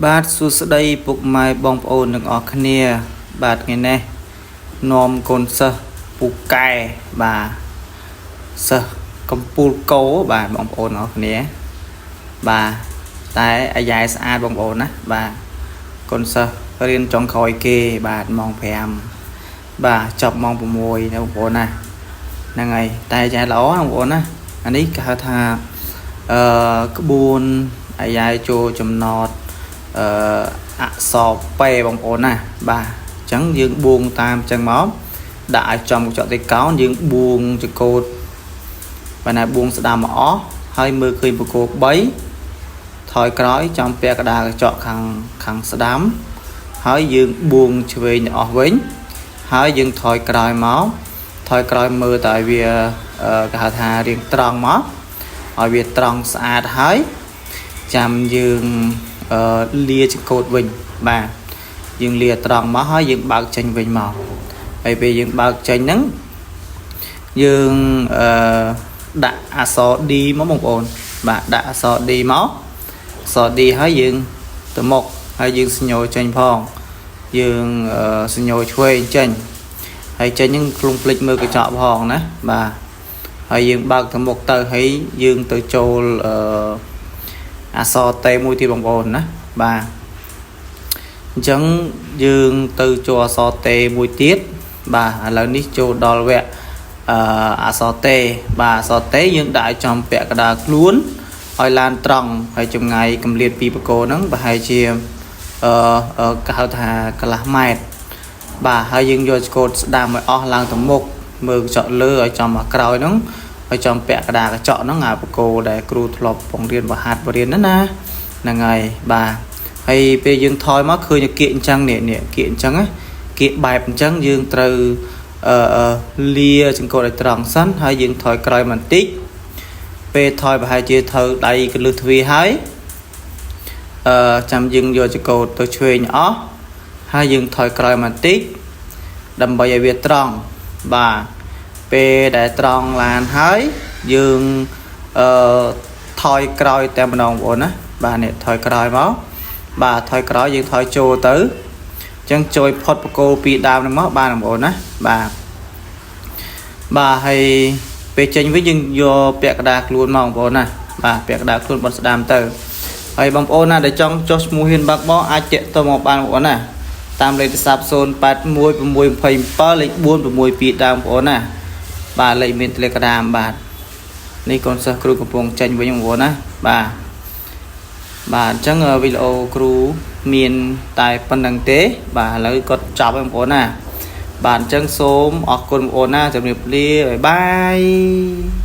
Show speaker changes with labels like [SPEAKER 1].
[SPEAKER 1] បាទសួស្តីពុកម៉ែបងប្អូនទាំងអស់គ្នាបាទថ្ងៃនេះនាំកូនសិស្សពូកែបាទសិស្សកំពូលកោបាទបងប្អូនទាំងអស់គ្នាបាទតែអាយ៉ែស្អាតបងប្អូនណាបាទកូនសិស្សរៀនចុងក្រោយគេបាទម៉ោង5បាទចប់ម៉ោង6ណាបងប្អូនណាហ្នឹងហើយតែអាយ៉ែល្អបងប្អូនណាអានេះគេហៅថាក្បួនអាយ៉ែចូលចំណតអក្សរពេបងប្អូនណាបាទអញ្ចឹងយើងបួងតាមអញ្ចឹងមកដាក់ឲ្យចំកញ្ចក់ទីកោណយើងបួងចង្កូតបាទណាបួងស្ដាំមកអស់ហើយមើលឃើញបកគោ3ថយក្រោយចំពាក់កណ្ដាលកញ្ចក់ខាងស្ដាំហើយយើងបួងឆ្វេងអស់វិញហើយយើងថយក្រោយមកថយក្រោយមើលតែវាគេហៅថារៀងត្រង់មកឲ្យវាត្រង់ស្អាតហើយចាំយើងលាចង្កូតវិញបាទយើងលាត្រង់មកហើយយើងបើកចេញវិញមកហើយពេលយើងបើកចេញហ្នឹងយើងដាក់អក្សរ D មកបងប្អូនបាទដាក់អក្សរ D មកអក្សរ D ហើយយើងទៅមុខហើយយើងសញ្ញោចេញផងយើងសញ្ញោឆ្វេងចេញហើយចេញហ្នឹងគ្លុងភ្លេចមើលកញ្ចក់ផងណាបាទហើយយើងបើកទៅមុខទៅហើយយើងទៅចូលអក្សរតេមួយទៀតបងប្អូនណាបាទអញ្ចឹងយើងទៅចូលអក្សរតេមួយទៀតបាទឥឡូវនេះចូលដល់វគ្គអក្សរតេបាទអក្សរតេយើងដាក់ឲ្យចំពាក់កណ្ដាលខ្លួនឲ្យឡានត្រង់ហើយចម្ងាយកម្រាតពីបកគោហ្នឹងប្រហែលជាគេហៅថាកន្លះម៉ែត្របាទហើយយើងយកឆ្កូតស្ដាំឲ្យអស់ឡើងទៅមុខមើលកញ្ចក់លើឲ្យចំមកក្រោយហ្នឹងឲ្យចំពាក់កណ្ដាលកញ្ចក់ហ្នឹងអាបកគោដែលគ្រូធ្លាប់បង្រៀនបរហាត់បរៀនណាហ្នឹងហើយបាទហើយពេលយើងថយមកឃើញគៀកអញ្ចឹងនេះគៀកអញ្ចឹងណាគៀកបែបអញ្ចឹងយើងត្រូវលាចង្កូតឲ្យត្រង់សិនហើយយើងថយក្រោយបន្តិចពេលថយប្រហែលជាត្រូវដៃកលឹះទ្វារហើយចាំយើងយកចង្កូតទៅឆ្វេងអស់ហើយយើងថយក្រោយបន្តិចដើម្បីឲ្យវាត្រង់បាទពេលដែលត្រង់ឡានហើយយើងថយក្រោយតែម្ដងបងប្អូនណាបាទនេះថយក្រោយមកបាទថយក្រោយយើងថយចូលទៅអញ្ចឹងចូលផុតបកគោពីដើមហ្នឹងមកបាទបងប្អូនណាបាទហើយពេលចេញវិញយើងយកពាក់កណ្ដាលខ្លួនមកបងប្អូនណាបាទពាក់កណ្ដាលខ្លួនបត់ស្ដាំទៅហើយបងប្អូនណាដែលចង់ចុះឈ្មោះហ៊ានបើកបរអាចតាក់ទងមកបានបងប្អូនណាតាមលេខទូរស័ព្ទ081627លេខ462ដើមបងប្អូនណាបាទលេខមាន Telegram បាទនេះកូនសិស្សគ្រូកំពុងចេញវិញបងប្អូនណាបាទអញ្ចឹងវីដេអូគ្រូមានតែប៉ុណ្្នឹងទេបាទឥឡូវគាត់ចប់ហើយបងប្អូនណាបាទអញ្ចឹងសូមអរគុណបងប្អូនណាជម្រាបលាបាយបាយ